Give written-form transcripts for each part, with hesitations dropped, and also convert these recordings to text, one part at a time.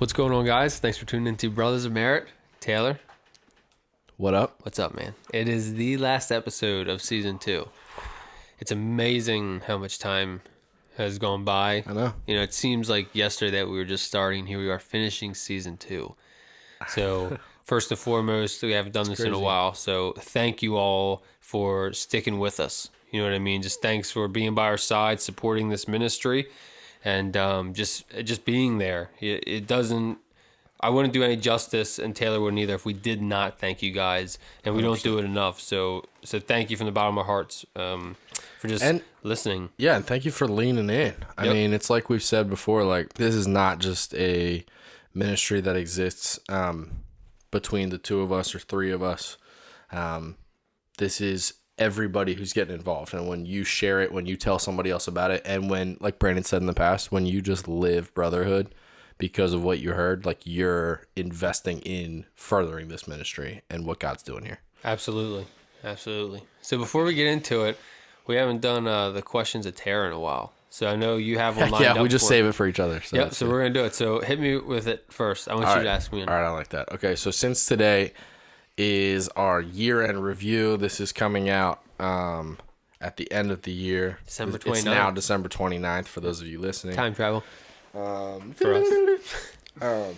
What's going on, guys? Thanks for tuning into Brothers of Merit. Taylor, What up? what's up, man? It is the last episode of season 2. It's amazing how much time has gone by. I know. You know, it seems like yesterday that we were just starting. Here we are finishing season 2. So, first and foremost, we haven't done this in a crazy. while. So, thank you all for sticking with us. You know what I mean? Just thanks for being by our side, supporting this ministry, and just being there. It doesn't. I wouldn't do any justice, and Taylor wouldn't either, if we did not thank you guys, and we 100%. Don't do it enough. So thank you from the bottom of our hearts for just listening. Yeah, and thank you for leaning in. I mean, it's like we've said before, like, this is not just a ministry that exists between the two of us or three of us. This is everybody who's getting involved. And when you share it, when you tell somebody else about it, and when, like Brandon said in the past, when you just live brotherhood because of what you heard, like, you're investing in furthering this ministry and what God's doing here. Absolutely. So before we get into it, we haven't done the questions of Tara in a while. So I know you have one lined up. Yeah, we just save it for each other. So yep, so we're going to do it. So hit me with it first. I want you to ask me. All right, I like that. Okay, so since today is our year-end review, this is coming out at the end of the year. December 29th. It's now December 29th for those of you listening. Time travel for us.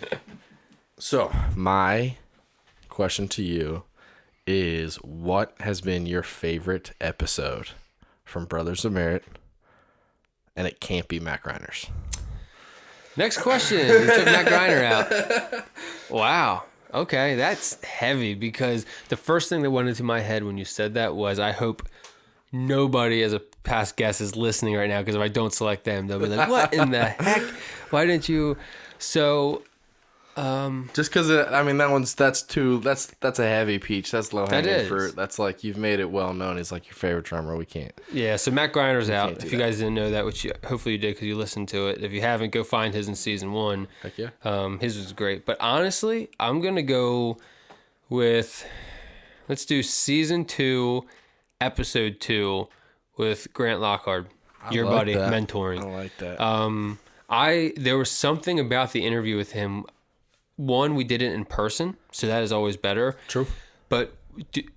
So my question to you is, what has been your favorite episode from Brothers of Merit? And it can't be Matt Griner's. Next question. You took Matt Griner out. Wow. Okay, that's heavy, because the first thing that went into my head when you said that was, I hope nobody as a past guest is listening right now, because if I don't select them, they'll be like, what in the heck? Why didn't you? So... just because I mean that's a heavy peach. That's low hanging fruit. That's like, you've made it well known. He's like your favorite drummer. We can't. Yeah. So Matt Griner's out. If you guys didn't know that, which hopefully you did because you listened to it. If you haven't, go find his in season 1. Heck yeah. His was great. But honestly, I'm gonna go with, let's do season 2, episode 2 with Grant Lockhart, your buddy, mentoring. I like that. There was something about the interview with him. One, we did it in person, so that is always better. True. But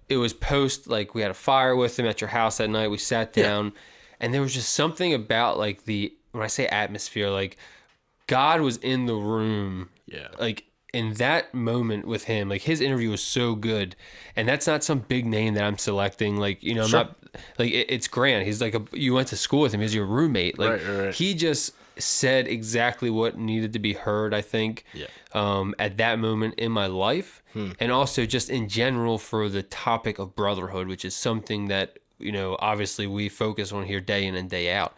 it was post, like, we had a fire with him at your house that night. We sat down, and there was just something about, like, when I say atmosphere, like, God was in the room. Yeah. Like, in that moment with him, like, his interview was so good. And that's not some big name that I'm selecting. Like, you know, I'm not, like, it's Grant. He's like, you went to school with him. He's your roommate. Like, right. He just said exactly what needed to be heard, I think, at that moment in my life. And also just in general for the topic of brotherhood, which is something that, you know, obviously we focus on here day in and day out.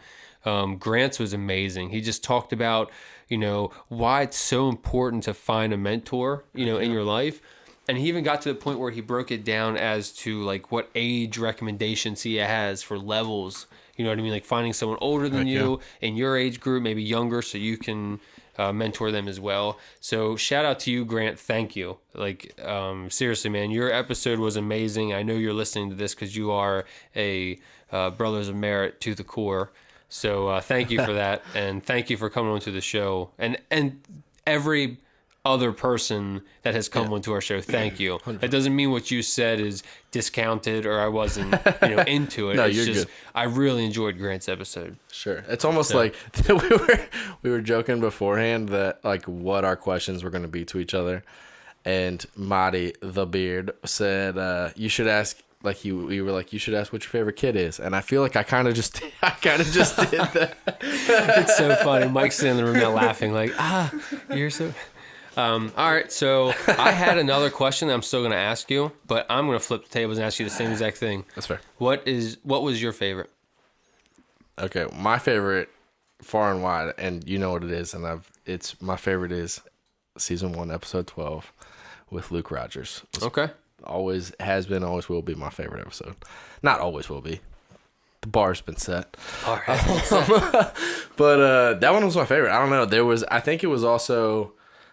Grant's was amazing. He just talked about, you know, why it's so important to find a mentor, you know, in your life. And he even got to the point where he broke it down as to, like, what age recommendations he has for levels. You know what I mean? Like, finding someone older than you in your age group, maybe younger, so you can mentor them as well. So shout out to you, Grant. Thank you. Like, seriously, man, your episode was amazing. I know you're listening to this because you are a Brothers of Merit to the core. So thank you for that. And thank you for coming onto the show. And every other person that has come onto our show, thank you. 100%. That doesn't mean what you said is discounted or I wasn't, you know, into it. No, it's you're just good. I really enjoyed Grant's episode. Sure. It's almost like we were joking beforehand that, like, what our questions were going to be to each other, and Marty the Beard said you should ask, like, we were like, you should ask what your favorite kid is. And I feel like I kind of just did that. It's so funny. Mike's sitting in the room now laughing like, you're so... all right, so I had another question that I'm still going to ask you, but I'm going to flip the tables and ask you the same exact thing. That's fair. What was your favorite? Okay, my favorite, far and wide, and you know what it is, and my favorite is season 1, episode 12 with Luke Rogers. Okay. Always has been, always will be my favorite episode. Not always will be. The bar's been set. All right. But that one was my favorite. I don't know. I think it was also...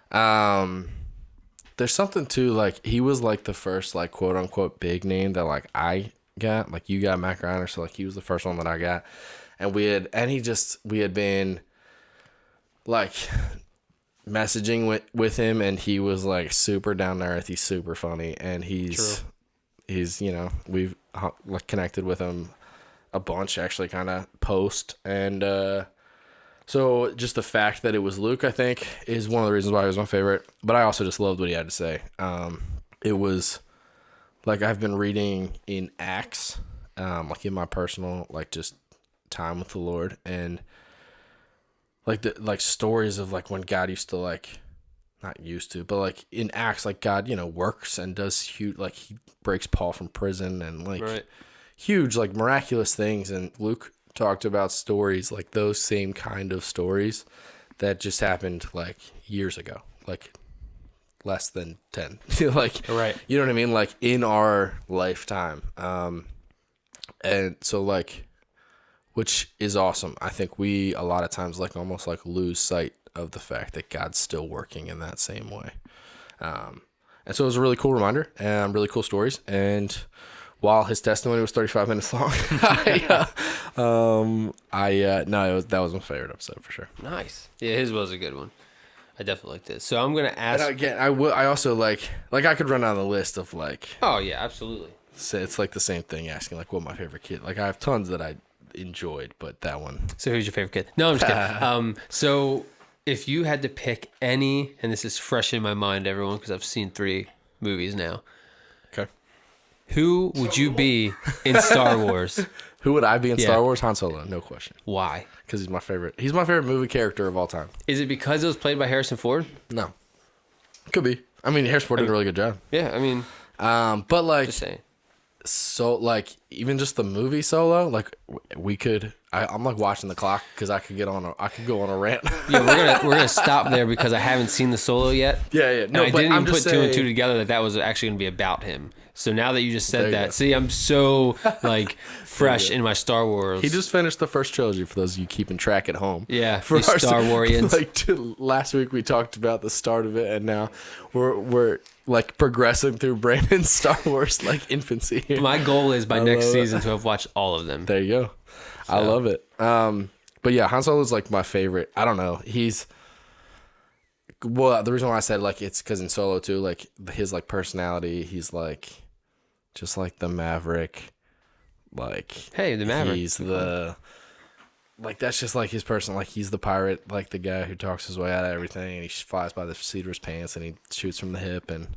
there's something too, like, he was like the first, like, quote unquote big name that, like, I got. Like, you got Matt Griner, so, like, he was the first one that I got. And we had been, like, messaging with him, and he was like super down to earth. He's super funny, and he's we've like connected with him a bunch actually, kind of post, and so just the fact that it was Luke, I think, is one of the reasons why he was my favorite. But I also just loved what he had to say. It was like I've been reading in Acts, like in my personal like just time with the Lord, and like stories of like when God used to like, not used to, but like in Acts, like God, works and does huge, like he breaks Paul from prison and like huge, like miraculous things. And Luke talked about stories like those same kind of stories that just happened like years ago, like less than 10, like, you know what I mean? Like in our lifetime. And so like, which is awesome. I think we a lot of times like almost like lose sight of the fact that God's still working in that same way. And so it was a really cool reminder and really cool stories. And while his testimony was 35 minutes long, that was my favorite episode for sure. Nice. Yeah, his was a good one. I definitely liked it. So I'm gonna ask. And again, I also like I could run down the list of like. Oh yeah, absolutely. So it's like the same thing asking like what my favorite kid. Like I have tons that I enjoyed, but that one. So who's your favorite kid? No, I'm just kidding. So if you had to pick any, and this is fresh in my mind, everyone, because I've seen 3 movies now. Okay. Who would you be in Star Wars? Who would I be in Star Wars? Han Solo, no question. Why? Because he's my favorite. He's my favorite movie character of all time. Is it because it was played by Harrison Ford? No. Could be. I mean, Harrison Ford did a really good job. Yeah, I mean. But like. Just saying. So like even just the movie Solo, like we could. I'm like watching the clock because I could go on a rant. Yeah, we're gonna stop there because I haven't seen the Solo yet. Yeah. No, and I didn't even put 2 and 2 together that was actually gonna be about him. So now that you just said that, see, I'm so like fresh in my Star Wars. He just finished the first trilogy for those of you keeping track at home. Yeah, for our Star Warians. Like last week we talked about the start of it, and now we're like progressing through Brandon's Star Wars like infancy. My goal is by next season to have watched all of them. There you go. So. I love it. But yeah, Han Solo is like my favorite. I don't know. The reason why I said like it's because in Solo too, like his like personality, he's like just like the Maverick. Like hey, the Maverick. He's the like that's just like his person. Like he's the pirate, like the guy who talks his way out of everything, and he flies by the seat of his pants, and he shoots from the hip. And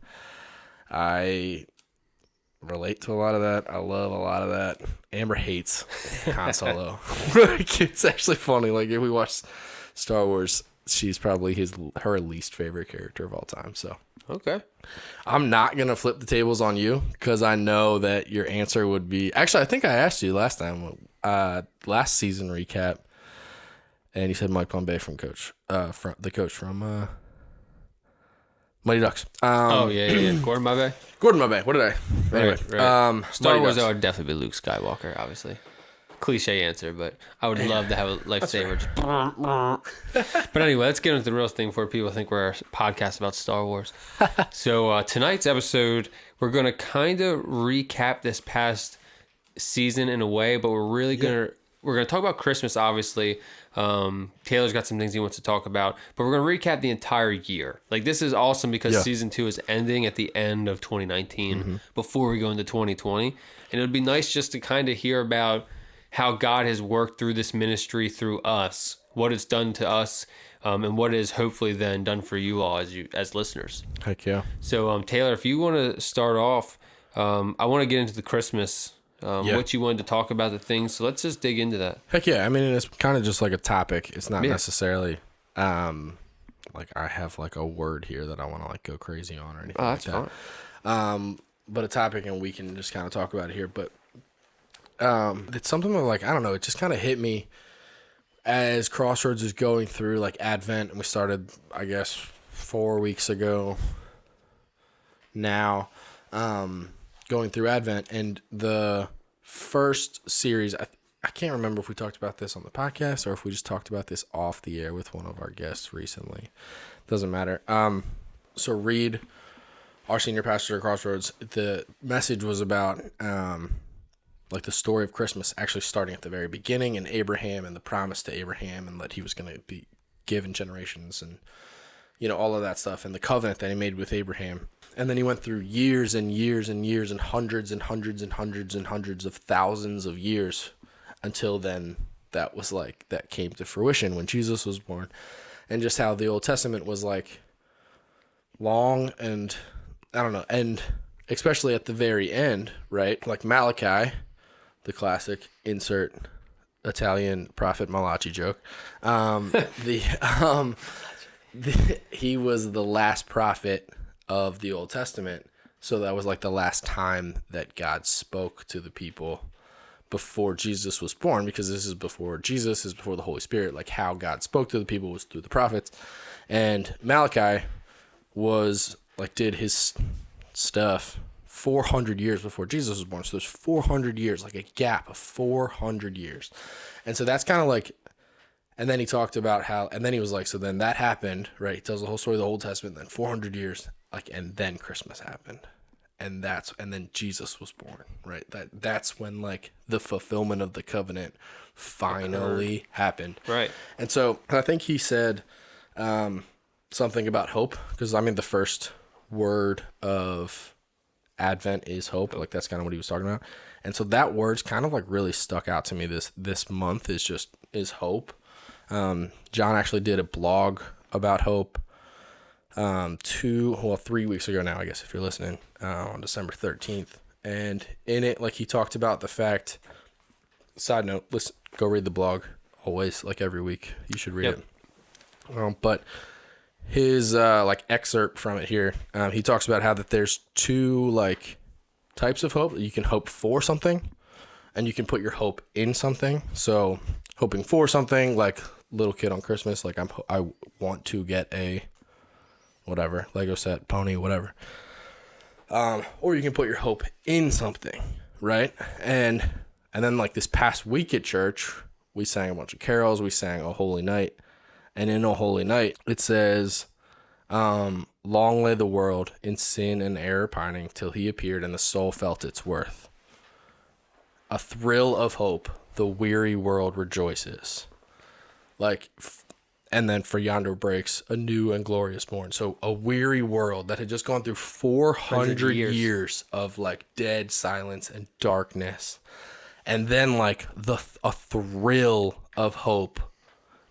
I relate to a lot of that. I love a lot of that. Amber hates Han Solo. It's actually funny. Like if we watch Star Wars, she's probably her least favorite character of all time. So okay, I'm not gonna flip the tables on you because I know that your answer would be. Actually, I think I asked you last time, last season recap, and you said Mike Pompey from the coach from Mighty Ducks. Yeah. Gordon Bombay. Gordon Bombay. What did I? Anyway, right. Star Wars, Ducks. I would definitely be Luke Skywalker, obviously. Cliche answer, but I would love to have a lifesaver. But anyway, let's get into the real thing before people think we're a podcast about Star Wars. So tonight's episode, we're going to kind of recap this past season in a way, but we're really going to talk about Christmas, obviously. Taylor's got some things he wants to talk about, but we're going to recap the entire year. Like this is awesome because season 2 is ending at the end of 2019 before we go into 2020. And it would be nice just to kind of hear about how God has worked through this ministry through us, what it's done to us, and what it has hopefully then done for you all as listeners. Heck yeah. So Taylor, if you want to start off, I want to get into the Christmas, what you wanted to talk about, the things. So let's just dig into that. Heck yeah. I mean, it's kind of just like a topic. It's not necessarily like I have like a word here that I want to like go crazy on or anything like that. Fine. But a topic, and we can just kind of talk about it here. But it's something that like, I don't know, it just kind of hit me as Crossroads is going through like Advent, and we started, I guess, 4 weeks ago now, going through Advent, and the first series, I can't remember if we talked about this on the podcast or if we just talked about this off the air with one of our guests recently. Doesn't matter. So Reed, our senior pastor at Crossroads, the message was about like the story of Christmas actually starting at the very beginning, and Abraham and the promise to Abraham, and that he was going to be given generations, and all of that stuff, and the covenant that he made with Abraham. And then he went through years and years and years and hundreds and hundreds and hundreds and hundreds of thousands of years until then that came to fruition when Jesus was born. And just how the Old Testament was like long and I don't know, and especially at the very end, right? Like Malachi, the classic insert Italian prophet Malachi joke. He was the last prophet of the Old Testament. So that was like the last time that God spoke to the people before Jesus was born, because this is before Jesus, is before the Holy Spirit. Like how God spoke to the people was through the prophets. And Malachi was like, did his stuff 400 years before Jesus was born. So there's 400 years, like a gap of 400 years. And so that's kind of like, and then he talked about how, and then he was like, so then that happened, right? He tells the whole story of the Old Testament, then 400 years, like, and then Christmas happened. And then Jesus was born, right? That's when like the fulfillment of the covenant finally happened. Right. And so I think he said something about hope, because I mean, the first word of Advent is hope. Like that's kind of what he was talking about. And so that word's kind of like really stuck out to me this month is hope. John actually did a blog about hope 3 weeks ago now, I guess, if you're listening, on December 13th. And in it, like, he talked about the fact, side note, listen, go read the blog always, like every week. You should read it. But his, like, excerpt from it here, he talks about how that there's two, like, types of hope. You can hope for something, and you can put your hope in something. So hoping for something, like little kid on Christmas, like I want to get a whatever, Lego set, pony, whatever. Or you can put your hope in something, right? And then like this past week at church, we sang a bunch of carols. We sang O Holy Night. And in O Holy Night, it says, long lay the world in sin and error pining till he appeared and the soul felt its worth. A thrill of hope, the weary world rejoices. Like, and then for yonder breaks a new and glorious morn. So a weary world that had just gone through 400 years of like dead silence and darkness. And then like a thrill of hope,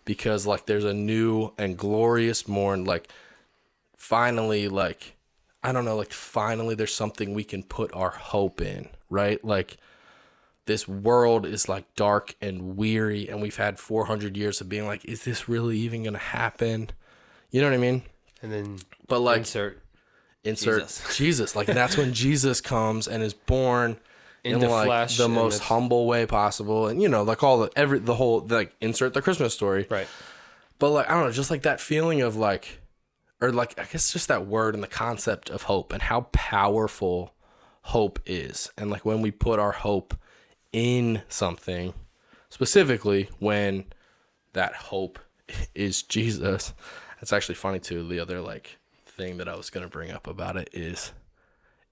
because like there's a new and glorious morn. Like finally, like, I don't know, like finally there's something we can put our hope in, right? Like, this world is like dark and weary, and we've had 400 years of being like, is this really even going to happen? You know what I mean? And then, but like, insert Jesus. Like, that's when Jesus comes and is born in the like flesh, the most humble way possible. And, you know, like the whole, like, insert the Christmas story. Right. But like, I don't know, just like that feeling of like, or like, I guess just that word and the concept of hope and how powerful hope is. And like when we put our hope in something, specifically when that hope is Jesus. It's actually funny too. The other like thing that I was going to bring up about it is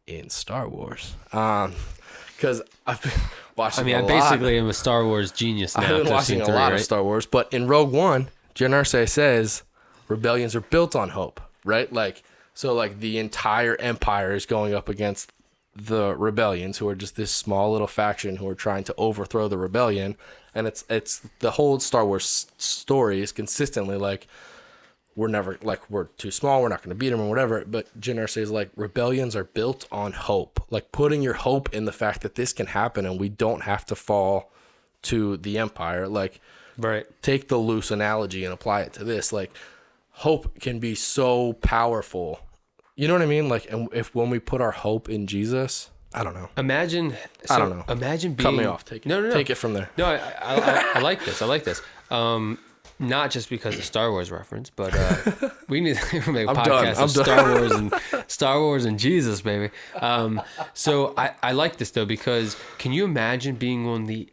in Star Wars. Because I've been watching I basically am a Star Wars genius now. I've been watching a lot of Star Wars, but in Rogue One, Jyn Erso says rebellions are built on hope, right? Like, so like the entire empire is going up against the rebellions, who are just this small little faction who are trying to overthrow the rebellion. And it's the whole Star Wars story is consistently like, we're too small, we're not going to beat them or whatever. But Jyn Erso is like, rebellions are built on hope, like putting your hope in the fact that this can happen and we don't have to fall to the empire. Like, right, take the loose analogy and apply it to this. Like, hope can be so powerful. You know what I mean? Like, and when we put our hope in Jesus, I don't know. Imagine being... Cut me off. Take it. No. Take it from there. No, I like this. I like this. Not just because of Star Wars reference, but we need to make a podcast of Star Wars and Jesus, baby. So I like this though, because can you imagine being on the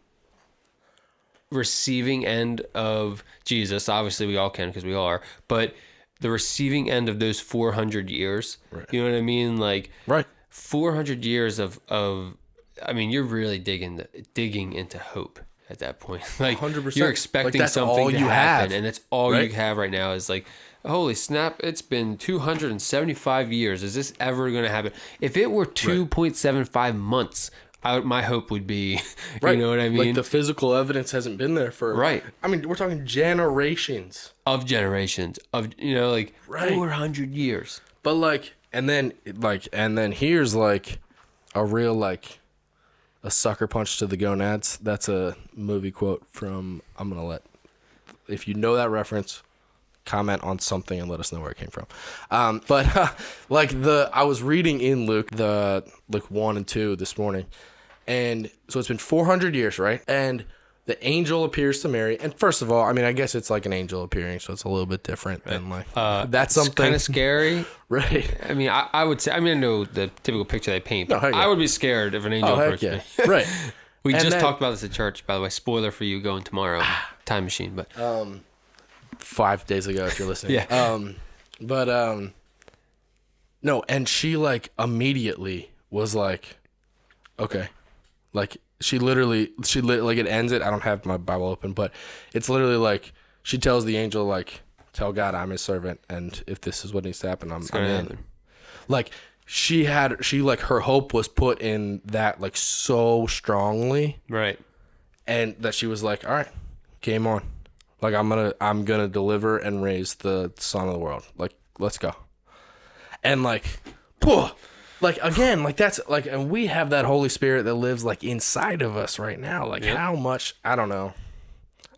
receiving end of Jesus? Obviously, we all can because we all are, but the receiving end of those 400 years, right. You know what I mean? Like, right. 400 years of I mean, you're really digging into hope at that point. Like, 100%. You're expecting like something to happen, and that's all right? you have right now is like, holy snap, it's been 275 years. Is this ever going to happen? If it were 2.75 months, my hope would be, you know what I mean? Like the physical evidence hasn't been there for, I mean, we're talking generations. Of generations. Of, like 400 years. But like, and then here's like a real, like, a sucker punch to the gonads. That's a movie quote from, I'm going to let, if you know that reference, comment on something and let us know where it came from. I was reading in Luke, the Luke 1 and 2 this morning. And so it's been 400 years, right? And the angel appears to Mary. And first of all, I mean, I guess it's like an angel appearing, so it's a little bit different than like, that's something kind of scary. Right. I mean, I would say, I mean, I know the typical picture they paint, but I would be scared if an angel approached me. Right. We just talked about this at church, by the way. Spoiler for you going tomorrow. Time machine, but 5 days ago, if you're listening. No, and she like immediately was like, okay, like like it ends it. I don't have my Bible open, but it's literally like she tells the angel like, tell God I'm his servant, and if this is what needs to happen, I'm in. Like like her hope was put in that like so strongly, right? And that she was like, all right, game on. Like I'm gonna deliver and raise the son of the world. Like let's go. And like, like again, like that's like, and we have that Holy Spirit that lives like inside of us right now. Like how much, I don't know.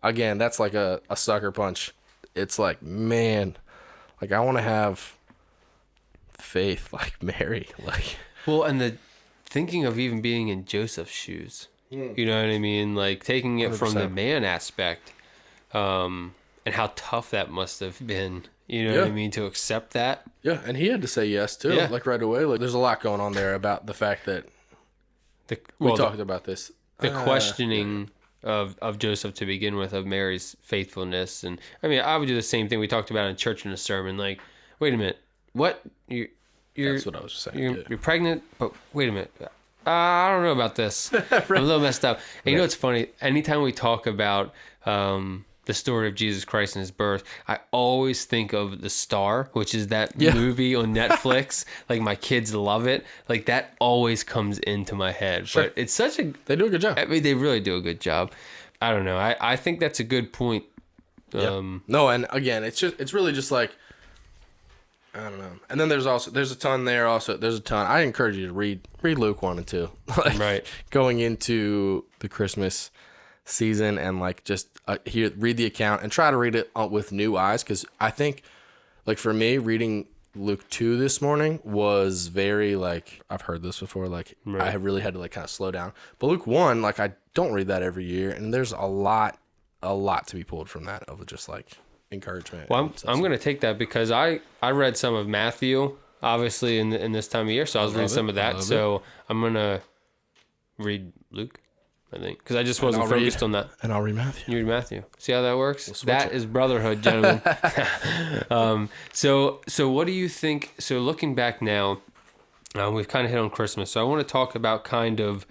Again, that's like a sucker punch. It's like, man, like I want to have faith like Mary. Like, well, and the thinking of even being in Joseph's shoes. You know what I mean? Like taking it 100%. From the man aspect. And how tough that must have been, you know what I mean, to accept that. Yeah, and he had to say yes too, like right away. Like there's a lot going on there about the fact that we talked about this. The questioning of Joseph to begin with, of Mary's faithfulness, and I mean, I would do the same thing we talked about in church in a sermon. Like, wait a minute, what? That's what I was saying. You're pregnant, but wait a minute. I don't know about this. Right. I'm a little messed up. And you know what's funny? Anytime we talk about the story of Jesus Christ and his birth, I always think of The Star, which is that movie on Netflix. Like my kids love it. Like that always comes into my head. Sure. But it's such a... They do a good job. I mean, they really do a good job. I don't know. I think that's a good point. No, and again, it's really just like, I don't know. And then there's a ton there also. There's a ton. I encourage you to read Luke 1 and 2. Like, right. Going into the Christmas season and like just read the account and try to read it with new eyes, because I think like for me reading Luke 2 this morning was very like, I've heard this before, like I have really had to like kind of slow down. But Luke 1, like I don't read that every year, and there's a lot to be pulled from that of just like encouragement. Well, I'm going to take that because I read some of Matthew obviously in this time of year, so I was reading some of that. So I'm going to read Luke, I think, because I just wasn't focused on that. And I'll read Matthew. You read Matthew. See how that works? That is brotherhood, gentlemen. So what do you think? So looking back now, we've kind of hit on Christmas. So I want to talk about kind of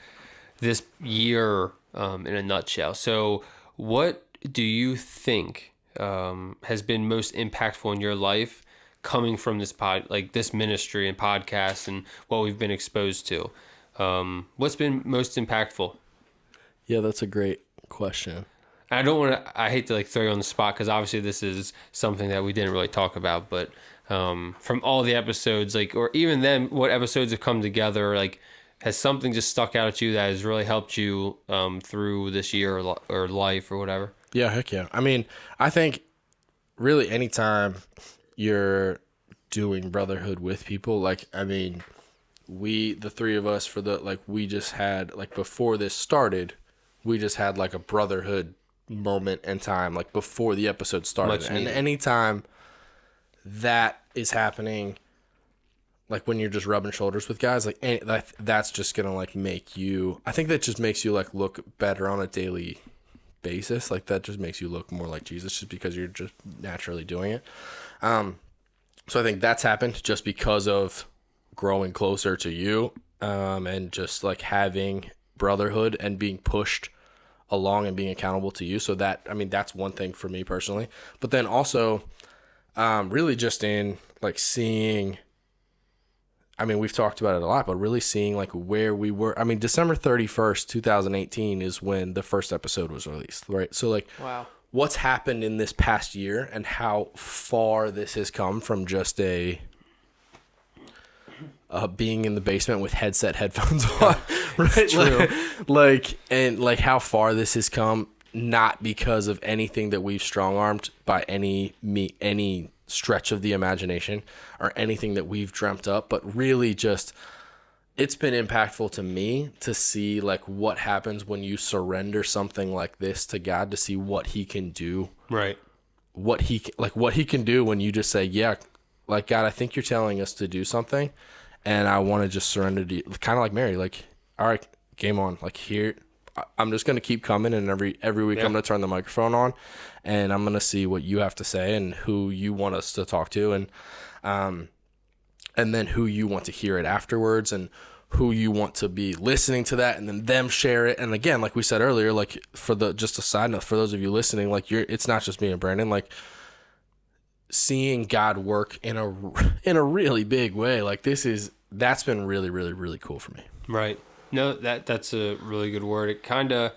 this year in a nutshell. So what do you think has been most impactful in your life coming from this this ministry and podcast and what we've been exposed to? What's been most impactful? Yeah, that's a great question. I hate to like throw you on the spot because obviously this is something that we didn't really talk about, but from all the episodes, like, or even then, what episodes have come together, like, has something just stuck out at you that has really helped you through this year or life or whatever? Yeah, heck yeah. I mean, I think really anytime you're doing brotherhood with people, like, I mean, the three of us we just had, like, before this started, we just had like a brotherhood moment in time, like before the episode started. And anytime that is happening, like when you're just rubbing shoulders with guys, like that's just gonna like make you, I think that just makes you like look better on a daily basis. Like that just makes you look more like Jesus just because you're just naturally doing it. So I think that's happened just because of growing closer to you, and just like having brotherhood and being pushed along and being accountable to you. So that, I mean, that's one thing for me personally. But then also, Really just in like seeing, I mean, we've talked about it a lot, but really seeing like where we were. I mean, December 31st, 2018 is when the first episode was released, right? So like, Wow. What's happened in this past year and how far this has come from just being in the basement with headphones on, right? True. Like how far this has come, not because of anything that we've strong-armed by any stretch of the imagination or anything that we've dreamt up, but really just it's been impactful to me to see like what happens when you surrender something like this to God, to see what he can do. Right. What he can do when you just say, yeah, like, God, I think you're telling us to do something and I want to just surrender to you. Kind of like Mary, like, all right, game on. Like, here, I'm just going to keep coming, and every week I'm going to turn the microphone on and I'm going to see what you have to say and who you want us to talk to, and then who you want to hear it afterwards, and who you want to be listening to that, and then them share it. And again, like we said earlier, like just a side note for those of you listening, like it's not just me and Brandon, like seeing God work in a really big way. Like that's been really, really, really cool for me. Right. No, that's a really good word. It kind of,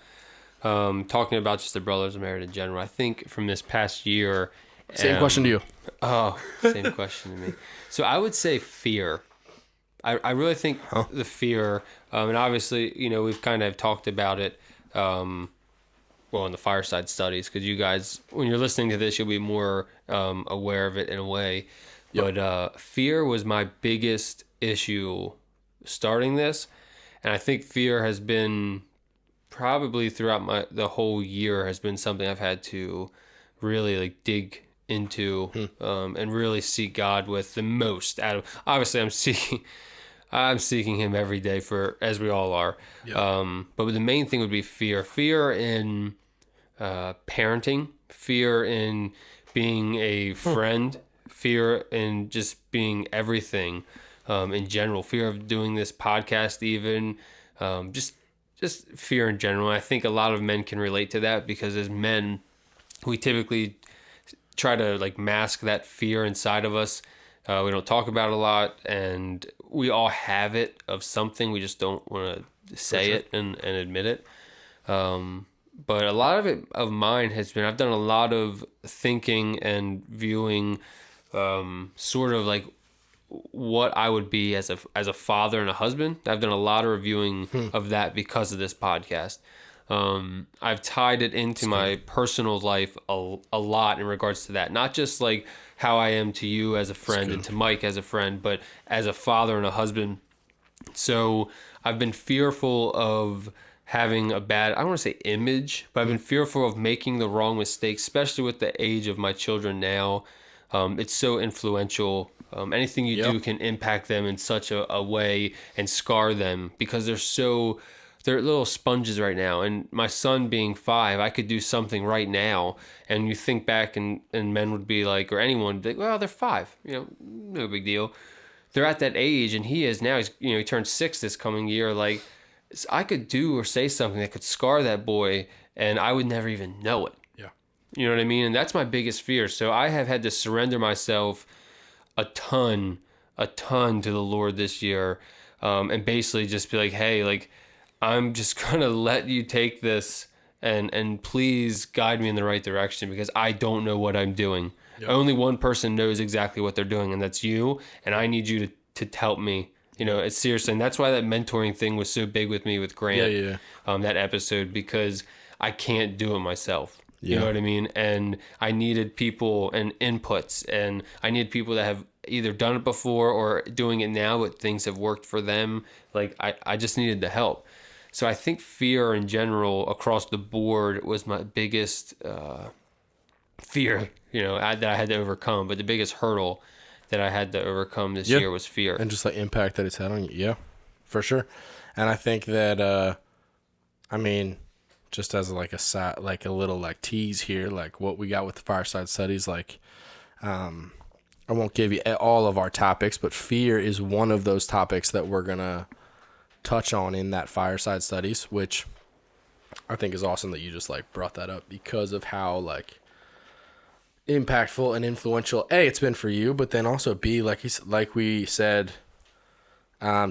talking about just the Brothers of Merit in general, I think from this past year. Same question to you. Oh, same question to me. So I would say fear. I really think the fear, and obviously, we've kind of talked about it, in the Fireside Studies, because you guys, when you're listening to this, you'll be more aware of it in a way. Yep. But fear was my biggest issue starting this, and I think fear has been probably throughout the whole year has been something I've had to really like dig into and really seek God with the most out of. Obviously, I'm seeking him every day, as we all are. Yeah. But the main thing would be fear in parenting, fear in being a friend, fear in just being everything in general, fear of doing this podcast, even just fear in general. I think a lot of men can relate to that, because as men, we typically try to like mask that fear inside of us. We don't talk about it a lot, and we all have it of something. We just don't want to say it and admit it. But a lot of it of mine has been, I've done a lot of thinking and viewing sort of like what I would be as a father and a husband. I've done a lot of reviewing of that because of this podcast. I've tied it into my personal life a lot in regards to that. Not just like how I am to you as a friend and to Mike as a friend, but as a father and a husband. So I've been fearful of having a bad, I don't want to say image, but I've been fearful of making the wrong mistakes, especially with the age of my children now. It's so influential. Anything you do can impact them in such a way and scar them, because they're little sponges right now. And my son being 5, I could do something right now, and you think back and men would be like, or anyone would be like, well, they're 5, no big deal. They're at that age, and he is now, he turned 6 this coming year. Like, I could do or say something that could scar that boy, and I would never even know it. Yeah. You know what I mean? And that's my biggest fear. So I have had to surrender myself a ton to the Lord this year, and basically just be like, hey, like, I'm just going to let you take this and please guide me in the right direction, because I don't know what I'm doing. Yep. Only one person knows exactly what they're doing, and that's you. And I need you to help me. It's seriously. And that's why that mentoring thing was so big with me with Grant, that episode, because I can't do it myself. You know what I mean? And I needed people and inputs, and I need people that have either done it before or doing it now, but things have worked for them. Like, I just needed the help. So I think fear in general across the board was my biggest fear, that I had to overcome. But the biggest hurdle that I had to overcome this year was fear. And just the impact that it's had on you. Yeah, for sure. And I think that, just as like a little like tease here, like what we got with the Fireside Studies, like, I won't give you all of our topics, but fear is one of those topics that we're going to touch on in that Fireside Studies, which I think is awesome that you just like brought that up, because of how like impactful and influential. A, it's been for you, but then also B, like we said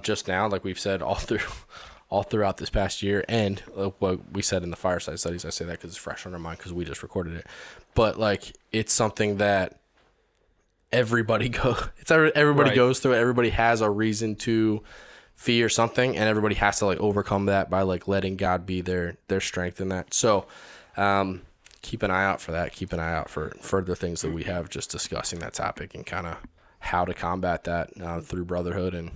just now, like we've said all throughout this past year, and what we said in the Fireside Studies. I say that because it's fresh on our mind because we just recorded it. But like, it's something that everybody Right. goes through it. Everybody has a reason to fear something, and everybody has to like overcome that by like letting God be their strength in that. So keep an eye out for that. Keep an eye out for further things that we have just discussing that topic and kind of how to combat that through brotherhood and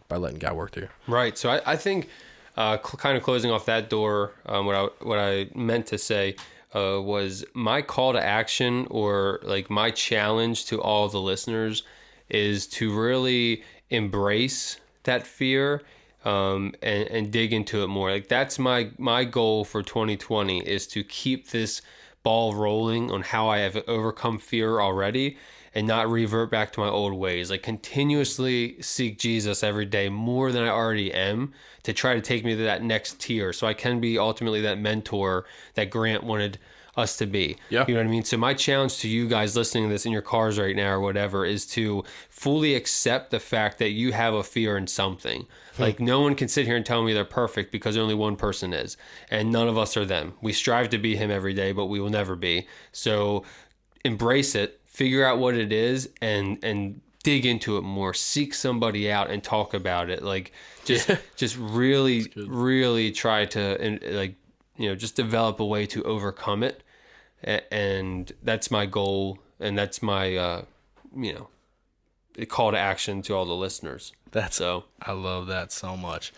by letting God work through you. Right. So I think kind of closing off that door, what I meant to say was my call to action, or like my challenge to all the listeners, is to really embrace that fear and dig into it more. Like that's my goal for 2020, is to keep this ball rolling on how I have overcome fear already and not revert back to my old ways. Like continuously seek Jesus every day more than I already am, to try to take me to that next tier so I can be ultimately that mentor that Grant wanted us to be. Yeah. You know what I mean? So my challenge to you guys listening to this in your cars right now or whatever is to fully accept the fact that you have a fear in something. Like no one can sit here and tell me they're perfect, because only one person is, and none of us are them. We strive to be him every day, but we will never be. So embrace it, figure out what it is, and dig into it more. Seek somebody out and talk about it. Like just really try to, like, you know, just develop a way to overcome it. And that's my goal, and that's my call to action to all the listeners. I love that so much.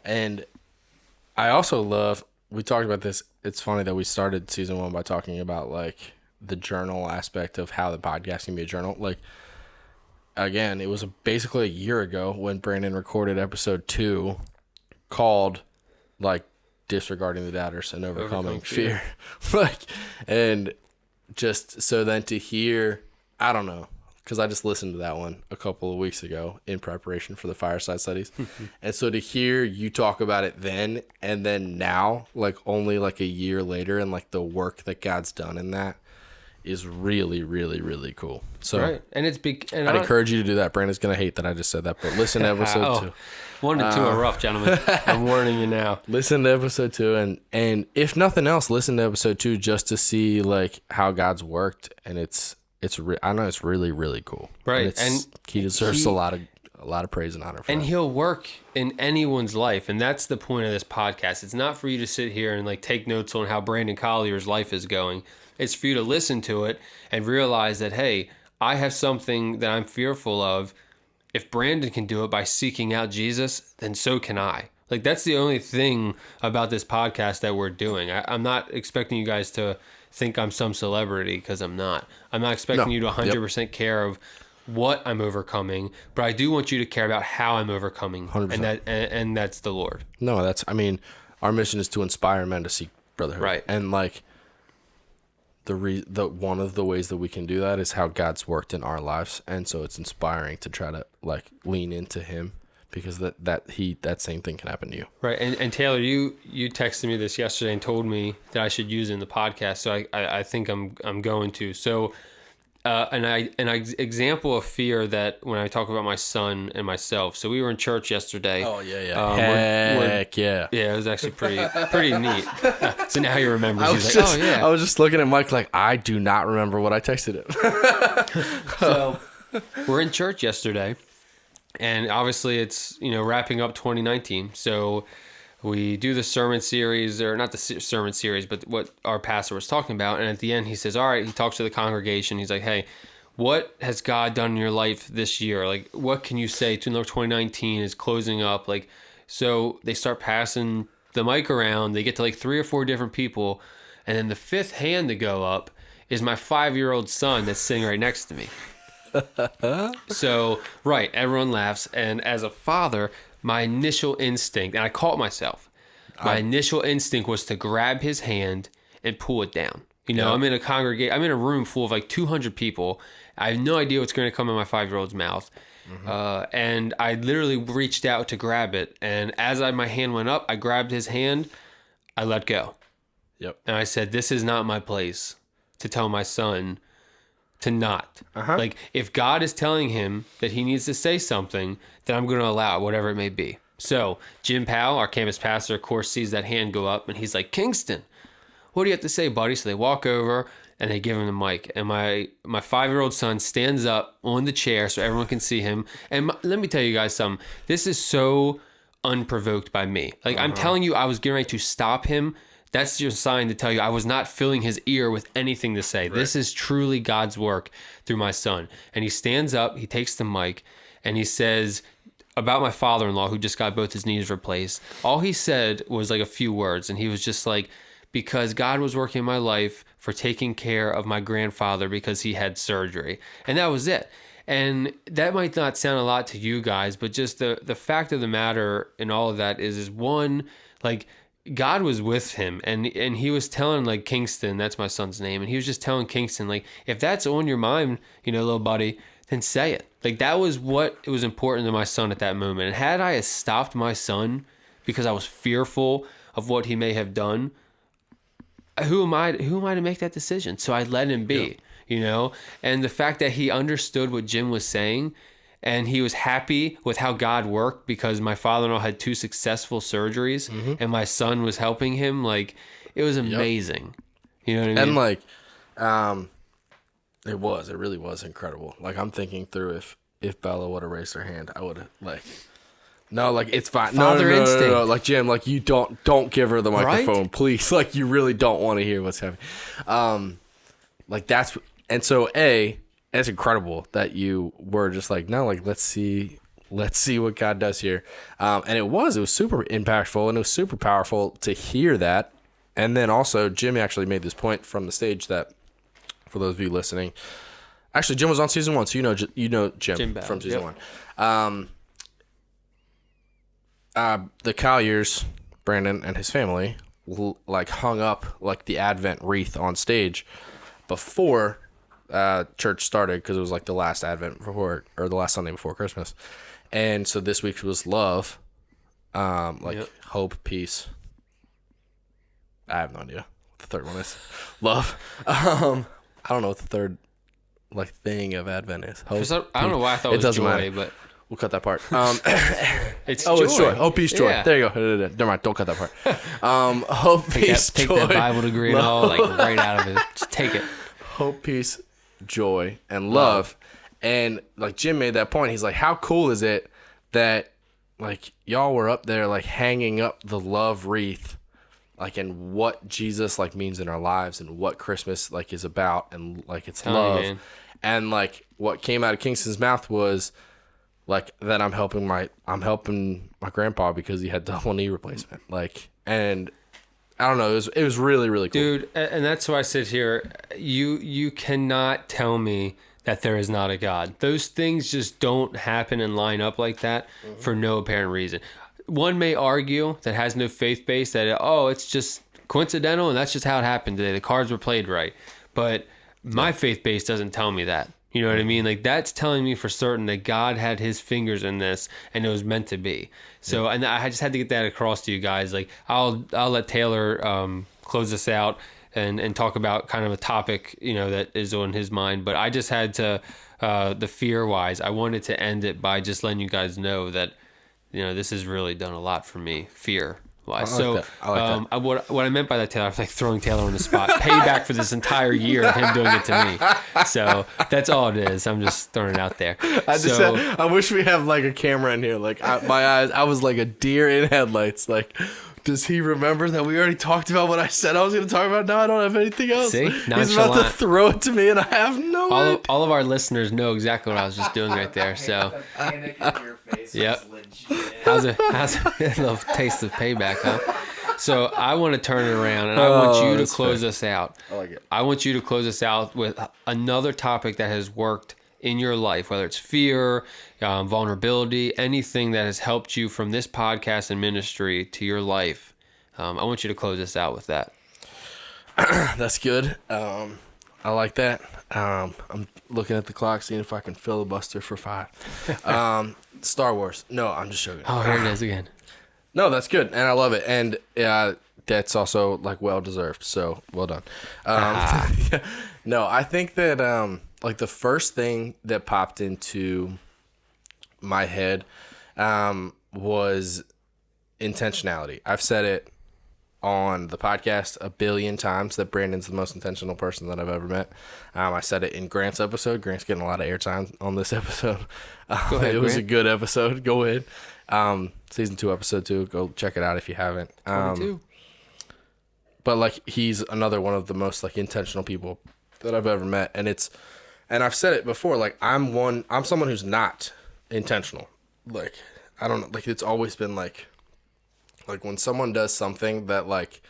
And I also love, we talked about this. It's funny that we started season 1 by talking about like the journal aspect of how the podcast can be a journal. Like, again, it was basically a year ago when Brandon recorded episode 2 called like disregarding the doubters and overcoming fear. Like, and just so then to hear, I don't know, because I just listened to that one a couple of weeks ago in preparation for the Fireside Studies. And so to hear you talk about it then and then now, like only like a year later, and like the work that God's done in that is really, really, really cool. So right. And it's big. And I'd encourage you to do that. Brandon's going to hate that I just said that, but listen to episode 2. 1 and 2 are rough, gentlemen. I'm warning you now. Listen to episode 2, and if nothing else, listen to episode 2 just to see like how God's worked, and I know it's really, really cool. Right, and he deserves a lot of praise and honor for and that. he'll work in anyone's life, and that's the point of this podcast. It's not for you to sit here and like take notes on how Brandon Collier's life is going. It's for you to listen to it and realize that, hey, I have something that I'm fearful of. If Brandon can do it by seeking out Jesus, then so can I. Like, that's the only thing about this podcast that we're doing. I'm not expecting you guys to think I'm some celebrity, because I'm not. I'm not expecting you to 100% care of what I'm overcoming, but I do want you to care about how I'm overcoming, 100%. And that's the Lord. No, our mission is to inspire men to seek brotherhood. Right. And like the one of the ways that we can do that is how God's worked in our lives, and so it's inspiring to try to like lean into Him, because that same thing can happen to you. Right. And Taylor, you texted me this yesterday and told me that I should use it in the podcast. So I think I'm going to. So an example of fear that when I talk about my son and myself. So we were in church yesterday. Oh yeah. Heck yeah. Yeah, it was actually pretty neat. So now he remembers. I was just looking at Mike like, I do not remember what I texted him. So we're in church yesterday. And obviously it's, wrapping up 2019. So we do the sermon series, or not the sermon series, but what our pastor was talking about. And at the end, he says, all right, he talks to the congregation. He's like, hey, what has God done in your life this year? Like, what can you say to 2019 is closing up? Like, so they start passing the mic around. They get to like 3 or 4 different people. And then the 5th hand to go up is my 5-year-old son that's sitting right next to me. So, right, everyone laughs. And as a father, my initial instinct, and I caught myself, my initial instinct was to grab his hand and pull it down. I'm in a room full of like 200 people. I have no idea what's going to come in my 5-year-old's mouth. Mm-hmm. And I literally reached out to grab it. And as my hand went up, I grabbed his hand. I let go. Yep. And I said, this is not my place to tell my son to not. Like, if God is telling him that he needs to say something, then I'm going to allow it, whatever it may be. So Jim Powell, our campus pastor, of course, sees that hand go up, and he's like, Kingston, what do you have to say, buddy? So they walk over and they give him the mic. And my 5-year-old son stands up on the chair so everyone can see him. And let me tell you guys something. This is so unprovoked by me. Like, I'm telling you, I was getting ready to stop him. That's your sign to tell you I was not filling his ear with anything to say. Right. This is truly God's work through my son. And he stands up, he takes the mic, and he says about my father-in-law who just got both his knees replaced. All he said was like a few words, and he was just like, because God was working in my life for taking care of my grandfather because he had surgery. And that was it. And that might not sound a lot to you guys, but just the fact of the matter in all of that is one, like, God was with him, and he was telling, like, Kingston, that's my son's name, and he was just telling Kingston, like, if that's on your mind, little buddy, then say it. Like, that was what it was important to my son at that moment. And had I stopped my son because I was fearful of what he may have done, who am I to make that decision? So I let him be, and the fact that he understood what Jim was saying, and he was happy with how God worked because my father-in-law had 2 successful surgeries and my son was helping him. Like, it was amazing. You know what I mean? And it really was incredible. Like, I'm thinking through if Bella would have raised her hand, I would have no, like, it's fine. Father instinct. No. Like, Jim, like, you don't give her the microphone, right? Please. Like, you really don't want to hear what's happening. Like, that's, and so it's incredible that you were just like, no, like, let's see what God does here. And it was super impactful, and it was super powerful to hear that. And then also Jim actually made this point from the stage that, for those of you listening, actually Jim was on season 1, so you know Jim from season 1. The Colliers, Brandon and his family, like, hung up like the Advent wreath on stage before church started, because it was like the last Advent before, or the last Sunday before Christmas. And so this week was love, hope, peace. I have no idea what the third one is. Love. I don't know what the third thing of Advent is. Hope, I don't know why I thought it was joy, matter. But we'll cut that part. It's joy. It's joy. Oh, peace, joy. Yeah. There you go. Never mind. Don't cut that part. Hope, peace, joy. Take that Bible degree and all, right out of it. Just take it. Hope, peace, joy, and love. And like Jim made that point. He's like, how cool is it that like y'all were up there like hanging up the love wreath, like, and what Jesus like means in our lives and what Christmas like is about, and like it's love. And like what came out of Kingston's mouth was like that I'm helping my grandpa because he had double knee replacement. Like, and I don't know, it was really, really cool. Dude, and that's why I sit here. You cannot tell me that there is not a God. Those things just don't happen and line up like that for no apparent reason. One may argue that has no faith base that, it's just coincidental and that's just how it happened today. The cards were played right. But my faith base doesn't tell me that. You know what I mean? Like, that's telling me for certain that God had his fingers in this and it was meant to be. So, and I just had to get that across to you guys. Like, I'll let Taylor close this out and talk about kind of a topic, that is on his mind. But I just had to, the fear-wise, I wanted to end it by just letting you guys know that, this has really done a lot for me, fear-wise. I like that. What I meant by that, Taylor, I was like throwing Taylor on the spot. Payback for this entire year of him doing it to me. So that's all it is. I'm just throwing it out there. I wish we have like a camera in here. Like my eyes, I was like a deer in headlights. Like, does he remember that we already talked about what I said I was going to talk about? Now I don't have anything else. See? He's about to throw it to me and I have no idea. All of our listeners know exactly what I was just doing right there. So, yep. How's a little taste of payback, huh? So I want to turn it around, and I want you to close us out. I like it. I want you to close us out with another topic that has worked in your life, whether it's fear, vulnerability, anything that has helped you from this podcast and ministry to your life. I want you to close us out with that. That's good. I like that. I'm looking at the clock, seeing if I can filibuster for 5. Star Wars. No, I'm just joking. Oh, here it is again. No, that's good, and I love it, and that's also like well deserved. So well done. No, I think that like the first thing that popped into my head was intentionality. I've said it on the podcast a billion times that Brandon's the most intentional person that I've ever met. I said it in Grant's episode. Grant's getting a lot of airtime on this episode. Go ahead, it was Grant. a good episode. Go ahead. Season 2, episode 2. Go check it out if you haven't. 22. But like he's another one of the most like intentional people that I've ever met, and I've said it before. Like I'm someone who's not intentional. Like I don't know. Like it's always been like when someone does something that like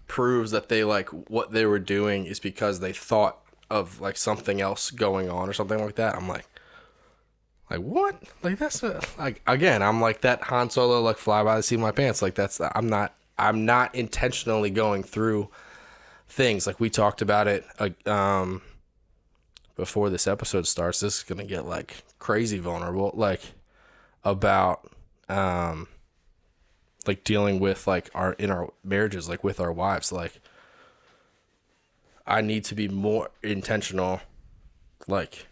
proves that they like what they were doing is because they thought of like something else going on or something like that. I'm like what? Like that's like again. I'm like that Han Solo like fly by the seat of my pants. Like that's I'm not intentionally going through things. Like we talked about it before this episode starts. This is gonna get like crazy vulnerable. Like about like dealing with like in our marriages, like with our wives. Like I need to be more intentional. Like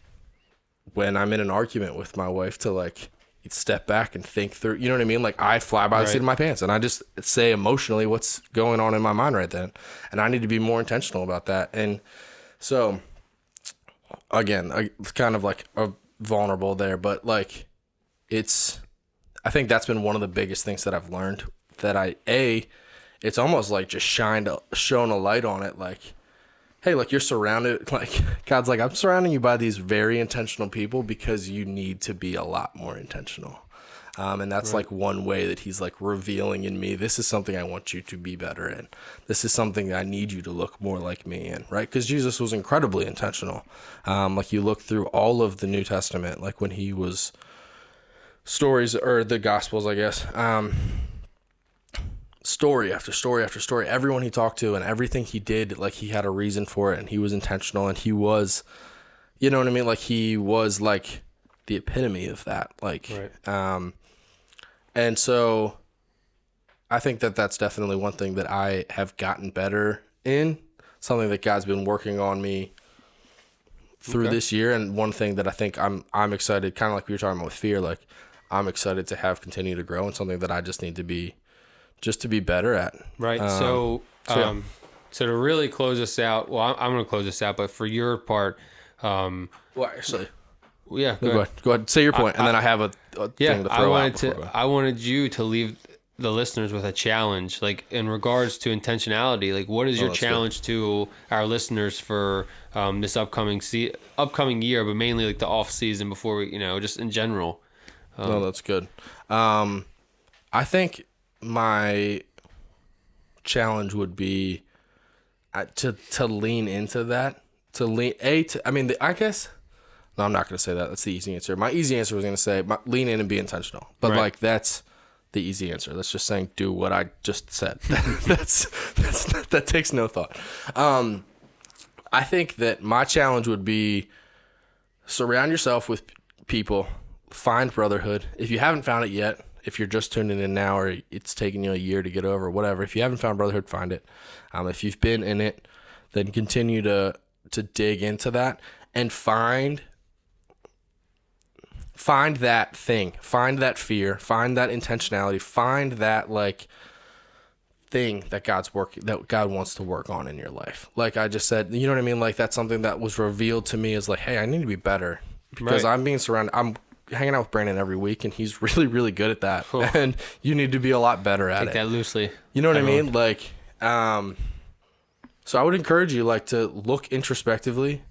when I'm in an argument with my wife to like step back and think through, you know what I mean? Like I fly by the seat of my pants and I just say emotionally what's going on in my mind right then. And I need to be more intentional about that. And so again, it's kind of like a vulnerable there, but like I think that's been one of the biggest things that I've learned that it's almost like just shone a light on it. Like, hey, like you're surrounded, like God's like, I'm surrounding you by these very intentional people because you need to be a lot more intentional. And that's like one way that he's like revealing in me, this is something I want you to be better in. This is something I need you to look more like me in, right? Because Jesus was incredibly intentional. Like you look through all of the New Testament, like when he was stories or the Gospels, I guess, story after story after story, everyone he talked to and everything he did, like he had a reason for it and he was intentional and he was, you know what I mean? Like he was like the epitome of that. Like, and so I think that that's definitely one thing that I have gotten better in, something that God's been working on me through this year. And one thing that I think I'm excited, kind of like we were talking about with fear, like I'm excited to have continue to grow and something that I just need to be better at. Right. So to really close this out, well, I'm going to close this out, but for your part, well, actually, yeah, go ahead. Say your point, and then I have a thing to throw out. I wanted you to leave the listeners with a challenge, like in regards to intentionality. Like, what is your challenge to our listeners for this upcoming year, but mainly like the off season before we, just in general. No, that's good. I think my challenge would be to lean into that. I guess. No, I'm not going to say that. That's the easy answer. My easy answer was going to say lean in and be intentional. But like that's the easy answer. That's just saying do what I just said. That takes no thought. I think that my challenge would be surround yourself with people, find brotherhood. If you haven't found it yet, if you're just tuning in now or it's taking you a year to get over, whatever, if you haven't found brotherhood, find it. If you've been in it, then continue to dig into that and find that thing, find that fear, find that intentionality, find that like thing that God wants to work on in your life. Like I just said, you know what I mean? Like that's something that was revealed to me as like, hey, I need to be better because I'm being surrounded. I'm hanging out with Brandon every week and he's really, really good at that. Cool. And you need to be a lot better at it. Take that loosely. You know what I mean? Like, so I would encourage you like to look introspectively,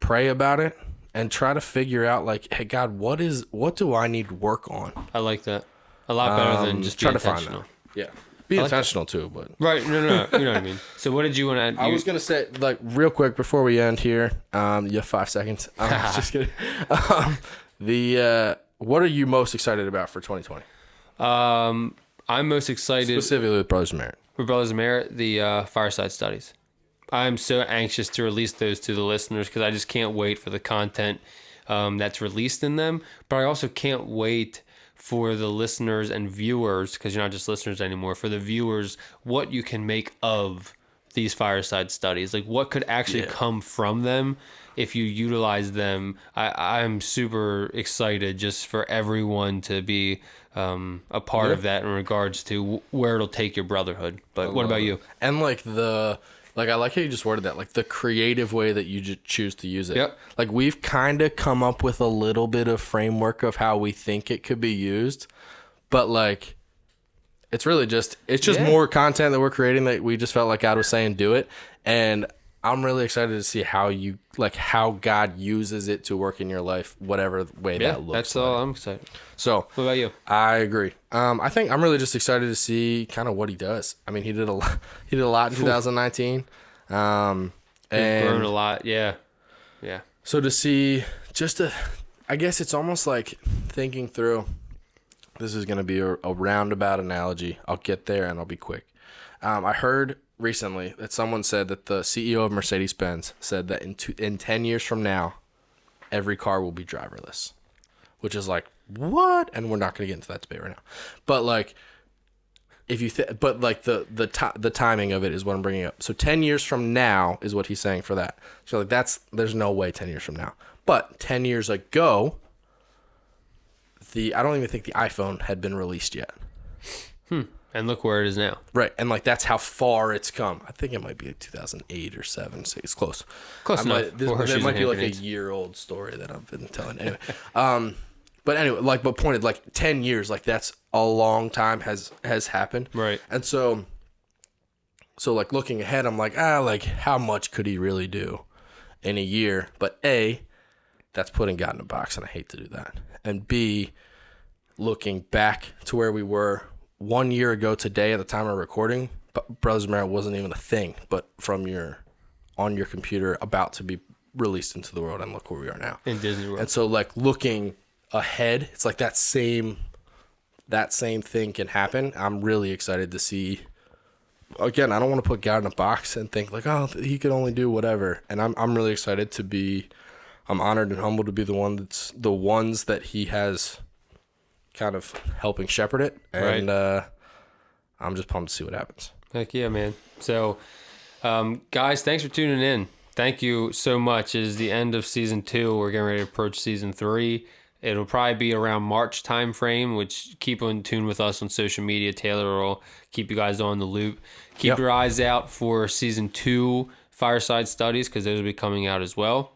pray about it, and try to figure out like, hey God, what do I need to work on? I like that. A lot better than just try to find that. Yeah. Be intentional too, but right. No. You know what I mean? So what did you want to add? I was going to say like real quick before we end here, you have 5 seconds. Just kidding. What are you most excited about for 2020? I'm most excited specifically with Brothers of Merit. For Brothers of Merit, the Fireside Studies. I'm so anxious to release those to the listeners because I just can't wait for the content that's released in them. But I also can't wait for the listeners and viewers, because you're not just listeners anymore, for the viewers, what you can make of these fireside studies? Like, what could actually come from them if you utilize them? I'm super excited just for everyone to be a part of that in regards to where it'll take your brotherhood. But what about you? And like I like how you just worded that, like the creative way that you just choose to use it. Yep. Like we've kind of come up with a little bit of framework of how we think it could be used, but like it's really just more content that we're creating that we just felt like God was saying do it. And I'm really excited to see how God uses it to work in your life, whatever way that looks. That's all I'm excited. So what about you? I agree. I think I'm really just excited to see kind of what he does. I mean, he did a lot in 2019. And grown a lot. Yeah. So to see I guess it's almost like thinking through, this is going to be a roundabout analogy. I'll get there and I'll be quick. I heard recently that someone said that the CEO of Mercedes-Benz said that in 10 years from now, every car will be driverless, which is like, what? And we're not going to get into that debate right now. But like, if you but like the timing of it is what I'm bringing up. So 10 years from now is what he's saying for that. So like there's no way 10 years from now. But 10 years ago, I don't even think the iPhone had been released yet. And look where it is now. Right, and like that's how far it's come. I think it might be like 2008 or 7. So it's close. Close enough. It might be like a year-old story that I've been telling. Anyway, but pointed like 10 years, like that's a long time has happened. Right. And so like looking ahead, I'm like like how much could he really do in a year? But A, that's putting God in a box, and I hate to do that. And B, looking back to where we were 1 year ago today at the time of recording, Brothers of Merit wasn't even a thing, but on your computer about to be released into the world, and look where we are now. In Disney World. And so like looking ahead, it's like that same thing can happen. I'm really excited to see. Again, I don't want to put God in a box and think like, oh, he could only do whatever. And I'm really excited to be. I'm honored and humbled to be the ones that he has kind of helping shepherd it. And I'm just pumped to see what happens. Heck yeah, man. So, guys, thanks for tuning in. Thank you so much. It is the end of season 2. We're getting ready to approach season 3. It'll probably be around March time frame, which keep in tune with us on social media. Taylor will keep you guys on the loop. Keep your eyes out for season 2 Fireside Studies, because those will be coming out as well.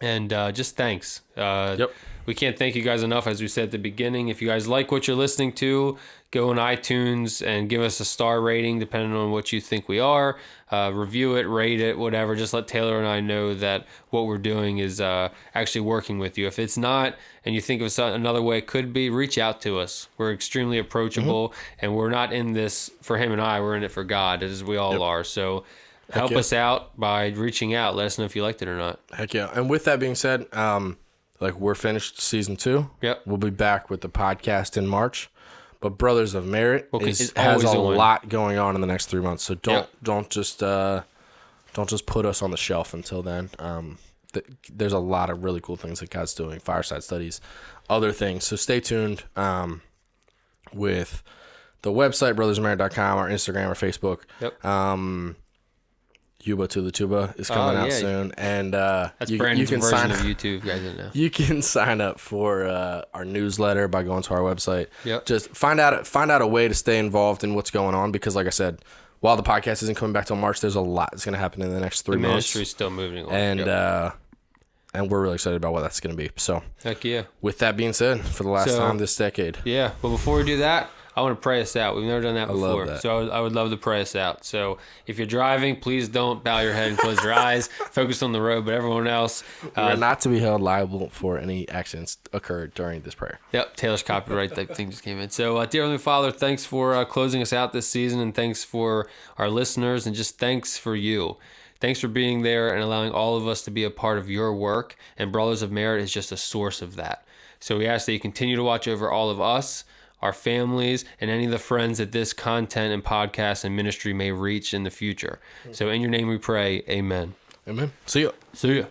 And just thanks. We can't thank you guys enough, as we said at the beginning. If you guys like what you're listening to, go on iTunes and give us a star rating, depending on what you think we are. Review it, rate it, whatever. Just let Taylor and I know that what we're doing is actually working with you. If it's not, and you think of another way it could be, reach out to us. We're extremely approachable, and we're not in this for him and I. We're in it for God, as we all are. So help us out by reaching out. Let us know if you liked it or not. Heck yeah. And with that being said, like we're finished season 2. Yep. We'll be back with the podcast in March. But Brothers of Merit has a one. lot going on in the next 3 months. So don't just put us on the shelf until then. There's a lot of really cool things that God's doing, Fireside Studies, other things. So stay tuned with the website, brothersofmerit.com, our Instagram, our Facebook. Yep. Yuba to the Tuba is coming out soon, and that's Brandon's version of YouTube. You guys didn't know. You can sign up for our newsletter by going to our website. Yep. Just find out a way to stay involved in what's going on, because, like I said, while the podcast isn't coming back till March, there's a lot that's going to happen in the next 3 months. The ministry's still moving along. And we're really excited about what that's going to be. So, heck yeah. With that being said, for the last time this decade. Yeah. But before we do that, I want to pray us out. We've never done that before. Love that. So I would love to pray us out. So if you're driving, please don't bow your head and close your eyes. Focus on the road. But everyone else, we're not to be held liable for any accidents occurred during this prayer. Yep. Taylor's copyright thing just came in. So dear Heavenly Father, thanks for closing us out this season, and thanks for our listeners, and just thanks for you. Thanks for being there and allowing all of us to be a part of your work. And Brothers of Merit is just a source of that. So we ask that you continue to watch over all of us, our families, and any of the friends that this content and podcast and ministry may reach in the future. So in your name we pray, amen. Amen. See ya. See ya.